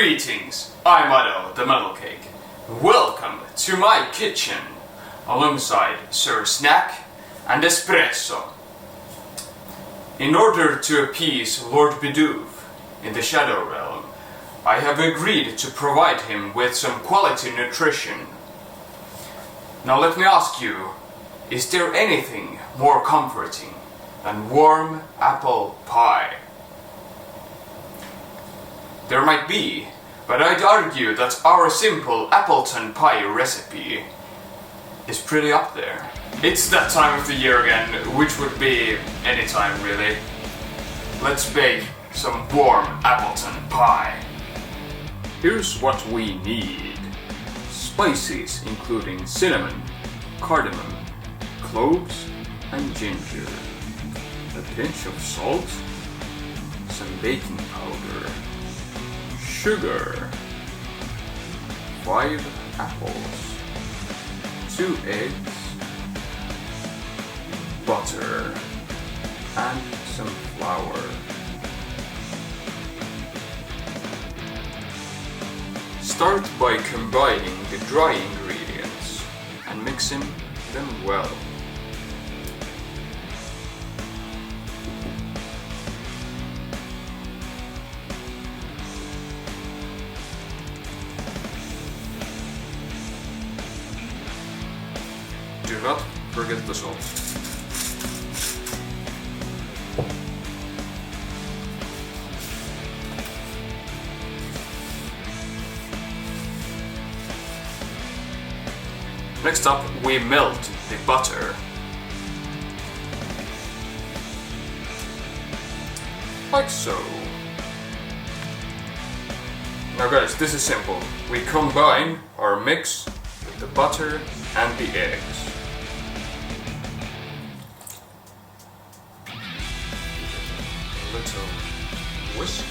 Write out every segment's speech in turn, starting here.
Greetings, I'm Otto, the Metal Cake. Welcome to my kitchen, alongside Sir Snack and Espresso. In order to appease Lord Bidoof in the Shadow Realm, I have agreed to provide him with some quality nutrition. Now let me ask you, is there anything more comforting than warm apple pie? There might be, but I'd argue that our simple Appleton pie recipe is pretty up there. It's that time of the year again, which would be any time really. Let's bake some warm Appleton pie. Here's what we need. Spices including cinnamon, cardamom, cloves and ginger. A pinch of salt, some baking powder, sugar, 5 apples, 2 eggs, butter, and some flour. Start by combining the dry ingredients and mixing them well. Do not forget the salt. Next up, we melt the butter. Like so. Now guys, this is simple. We combine our mix with the butter and the eggs. A little whisk.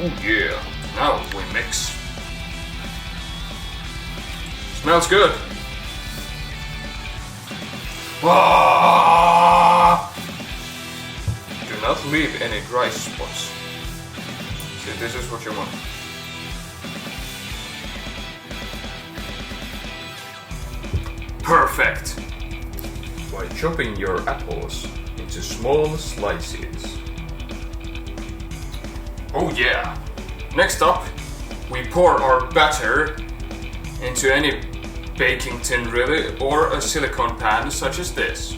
Oh yeah, now we mix. Smells good. Ah! Do not leave any dry spots. See, this is what you want. Perfect! By chopping your apples into small slices. Oh yeah! Next up, we pour our batter into any baking tin really, or a silicone pan such as this.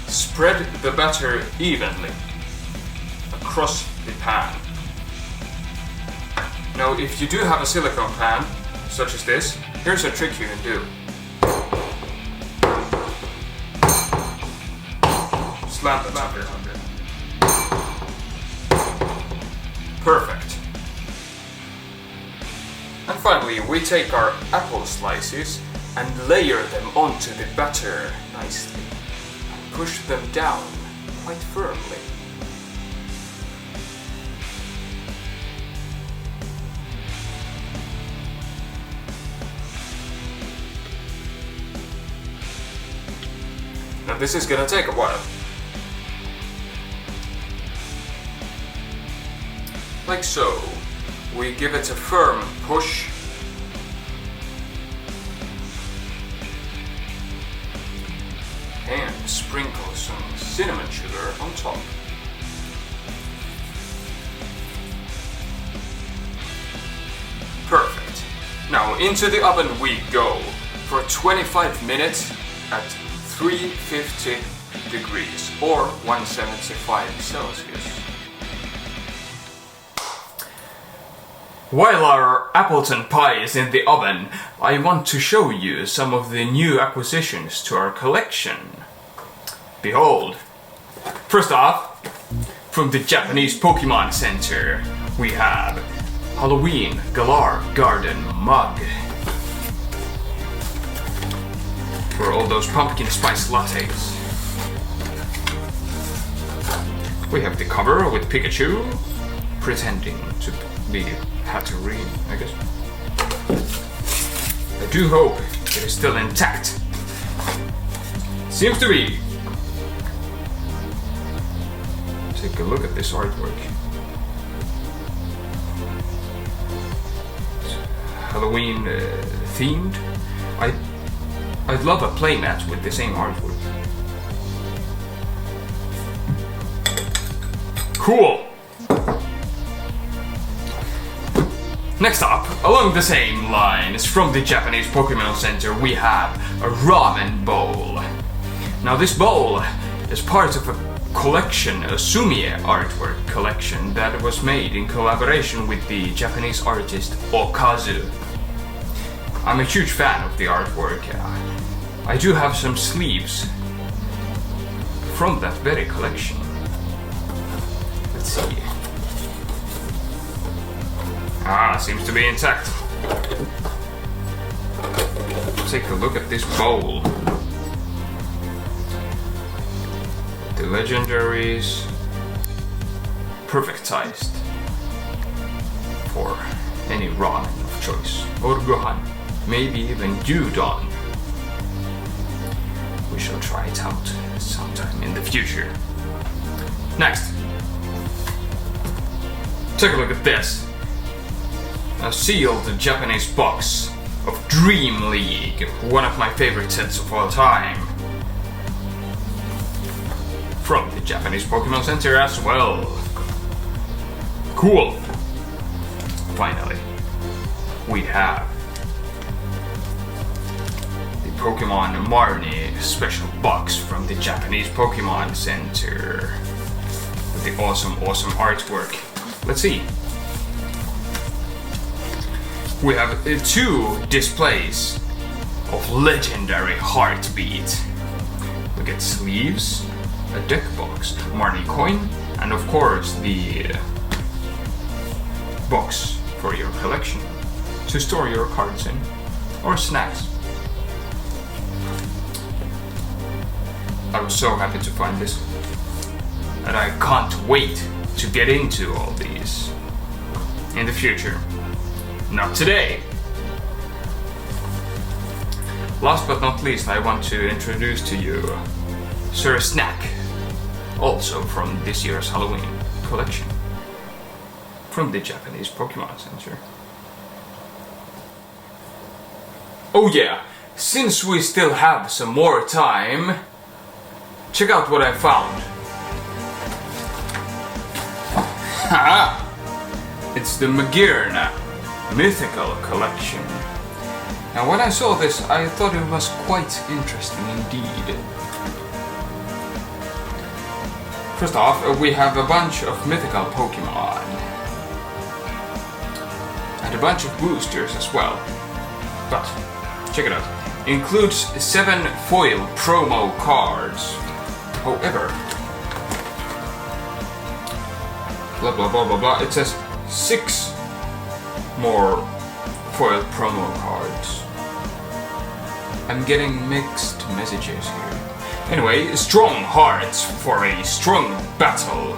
Spread the batter evenly across the pan. Now, if you do have a silicone pan, such as this, here's a trick you can do. Slam the batter under. Perfect. And finally, we take our apple slices and layer them onto the batter nicely. And push them down quite firmly. Now this is gonna take a while. Like so. We give it a firm push. And sprinkle some cinnamon sugar on top. Perfect. Now into the oven we go for 25 minutes at 350 degrees or 175 Celsius. While our Appleton pie is in the oven, I want to show you some of the new acquisitions to our collection. Behold! First off, from the Japanese Pokemon Center, we have Halloween Galar Garden Mug. for all those pumpkin spice lattes. We have the cover with Pikachu pretending to be Hatterene, I guess. I do hope it is still intact. Seems to be. Take a look at this artwork. It's Halloween themed. I'd love a playmat with the same artwork. Cool! Next up, along the same lines, from the Japanese Pokemon Center, we have a ramen bowl. Now this bowl is part of a collection, a sumie artwork collection that was made in collaboration with the Japanese artist Okazu. I'm a huge fan of the artwork. I do have some sleeves from that very collection. Let's see. Seems to be intact. Take a look at this bowl. The legendaries, perfectized for any ramen of choice, or gohan, maybe even gyudon. We shall try it out sometime in the future. Next, take a look at this. A sealed Japanese box of Dream League, one of my favorite sets of all time. From the Japanese Pokemon Center as well. Cool! Finally, we have the Pokemon Marnie special box from the Japanese Pokemon Center. With the awesome artwork. Let's see. We have two displays of legendary Heartbeat. We get sleeves, a deck box, Marnie coin, and of course the box for your collection to store your cards in, or snacks. I was so happy to find this, and I can't wait to get into all these in the future. Not today! Last but not least, I want to introduce to you Sir Snack, also from this year's Halloween collection, from the Japanese Pokemon Center. Oh yeah, since we still have some more time, check out what I found. Haha! It's the Magearna Mythical Collection. Now when I saw this, I thought it was quite interesting indeed. First off, we have a bunch of mythical Pokemon. And a bunch of boosters as well. But, check it out. Includes 7 foil promo cards. However, blah blah blah blah blah, it says 6 more foil promo cards. I'm getting mixed messages here. Anyway, strong hearts for a strong battle.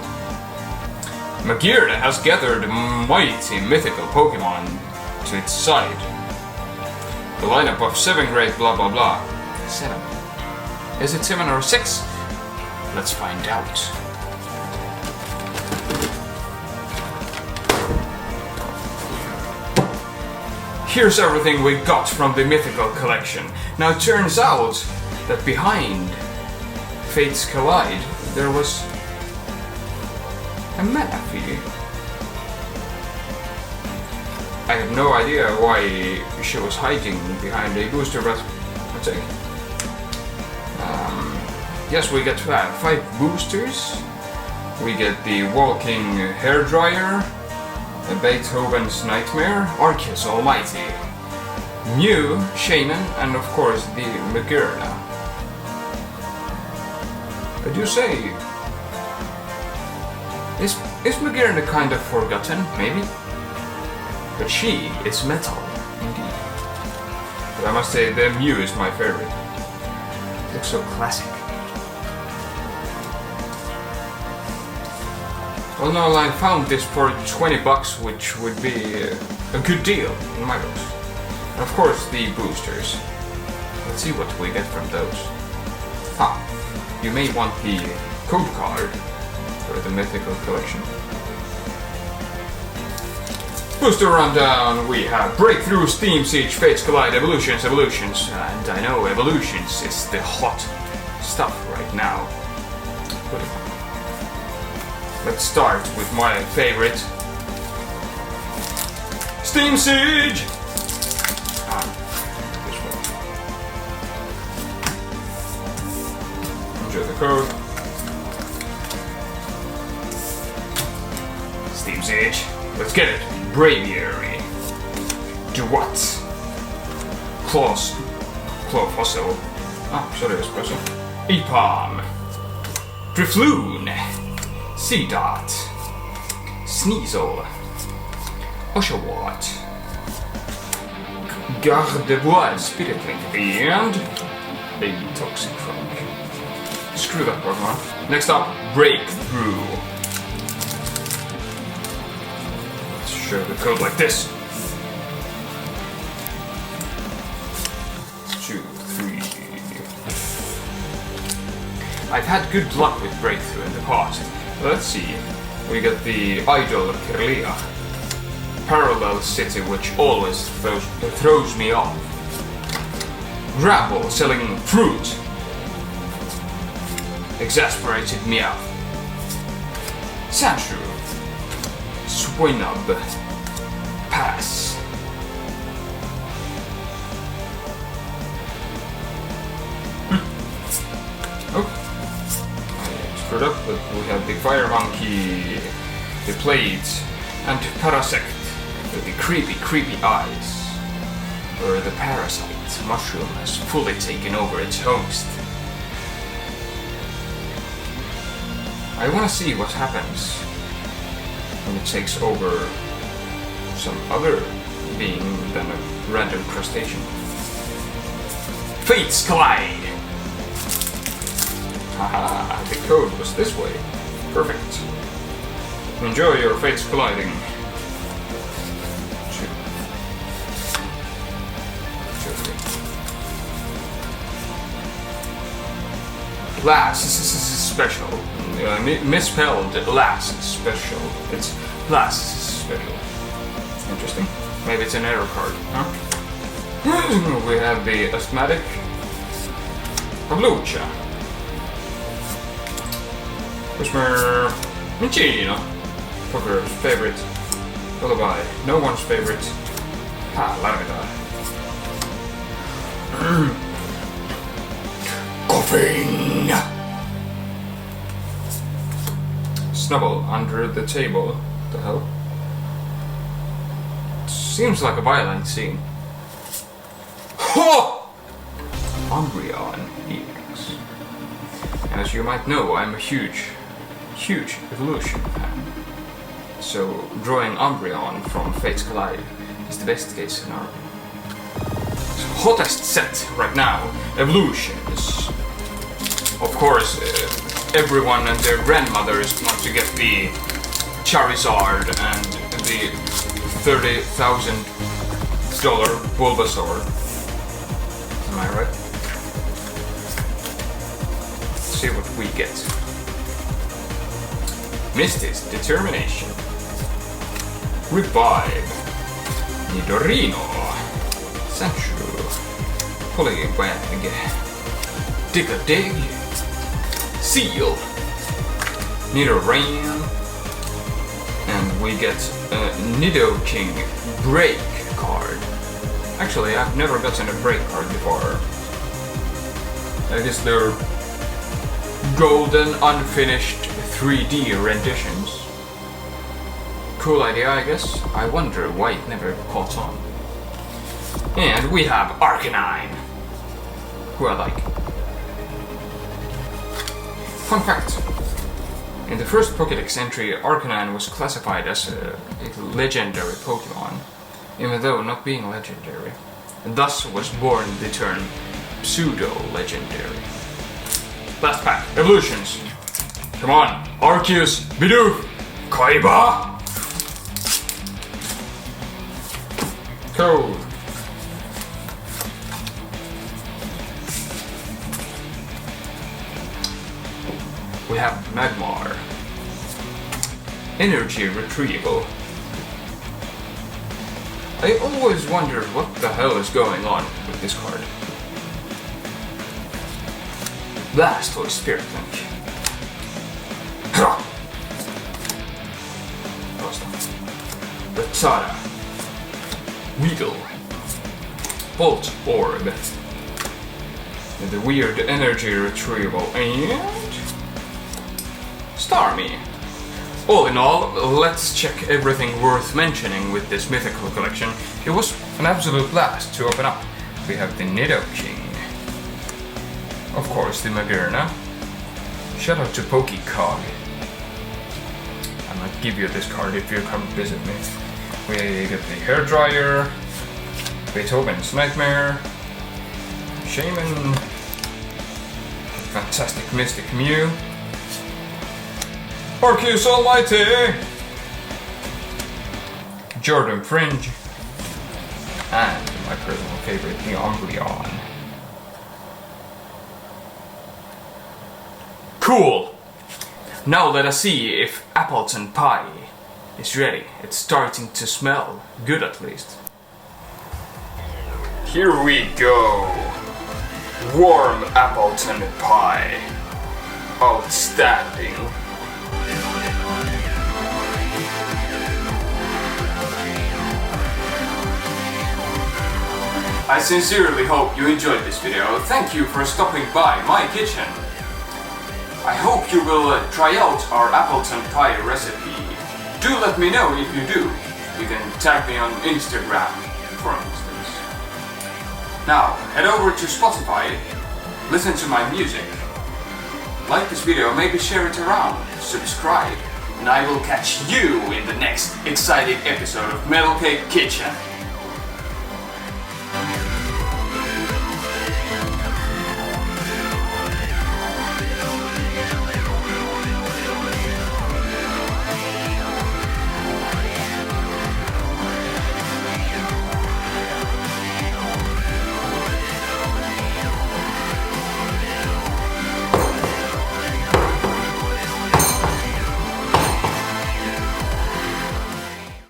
Magearna has gathered mighty mythical Pokemon to its side. The lineup of 7 great blah blah blah. 7. Is it 7 or 6? Let's find out. Here's everything we got from the Mythical Collection. Now it turns out that behind Fates Collide there was a Manaphy. I have no idea why she was hiding behind a booster, but I'll take it. Yes, we get 5 boosters. We get the Walking Hairdryer, Beethoven's Nightmare, Arceus Almighty, Mew, Shaman, and of course the Magearna. I do say, is Magearna kind of forgotten, maybe? But she is metal, indeed. But I must say the Mew is my favorite. Looks so classic. Well, no, I found this for 20 bucks, which would be a good deal in my books. And of course, the boosters. Let's see what we get from those. You may want the code card for the mythical collection. Booster rundown, we have Breakthrough, Steam Siege, Fates Collide, Evolutions, and I know Evolutions is the hot stuff right now. Let's start with my favorite, Steam Siege! This one. Enjoy the code. Steam Siege, let's get it. Braviary, Duat, Claw Fossil, sorry, espresso, Epalm, Drifloon, Seedot, Sneasel, Oshawott, Gardevoir, Spiritlink, and a Toxic Frog. Screw that Pokemon. Next up, Breakthrough. Show the code like this. 2, 3. I've had good luck with Breakthrough in the past. Let's see. We got the Idol Kirlia. Parallel City, which always throws me off. Grapple, selling fruit. Exasperated Meow. Sandshrew. Swinub. Pass. Oh. I screwed up, but we have the Fire Monkey, the Plate, and Parasect with the creepy eyes. Where the parasite mushroom has fully taken over its host. I wanna see what happens when it takes over some other being than a random crustacean. Fates Collide! Haha, the code was this way. Perfect. Enjoy your Fates Colliding. Last special. Misspelled last special. It's last special. Interesting. Maybe it's an error card, huh? We have the Asthmatic Pablucha. Whisper Michino. Poker's favorite. Lullaby. No one's favorite. Lamida. Coughing! Snubble under the table. What the hell? Seems like a violent scene. Ho! Umbreon EX. As you might know, I'm a huge evolution fan. So drawing Umbreon from Fates Collide is the best case scenario. So, hottest set right now, evolutions. Of course, everyone and their grandmothers want to get the Charizard and the $30,000 Bulbasaur. Am I right? Let's see what we get. Misty's Determination. Revive. Nidorino. Sandshrew. Poliwag. Dig-a-dig. Seal. Nidoran. And we get a Nidoking Break card. Actually, I've never gotten a Break card before. I guess they're golden, unfinished 3D renditions. Cool idea, I guess. I wonder why it never caught on. And we have Arcanine, who I like. Fun fact. In the first Pokédex entry, Arcanine was classified as a legendary Pokémon, even though not being legendary. And thus was born the term pseudo-legendary. Last pack. Evolutions. Come on. Arceus. Bidoof. Kaiba. Code. We have Magmar. Energy retrieval. I always wonder what the hell is going on with this card. Blastoise Spirit Link. Rattata. Weedle. Volt Orb. And the weird energy retrieval. And Starmie. All in all, let's check everything worth mentioning with this mythical collection. It was an absolute blast to open up. We have the Nidoking. Of course, the Magearna. Shout out to PokéCog. I might give you this card if you come visit me. We get the Hairdryer, Beethoven's Nightmare, Shaman, Fantastic Mystic Mew, Arceus Almighty, Jordan Fringe, and my personal favorite, the Umbreon. Cool! Now let us see if Appleton Pie is ready. It's starting to smell good at least. Here we go! Warm Appleton Pie. Outstanding. I sincerely hope you enjoyed this video. Thank you for stopping by my kitchen. I hope you will try out our Appleton Pie recipe. Do let me know if you do. You can tag me on Instagram, for instance. Now, head over to Spotify, listen to my music, like this video, maybe share it around, subscribe, and I will catch you in the next exciting episode of Metal Cake Kitchen.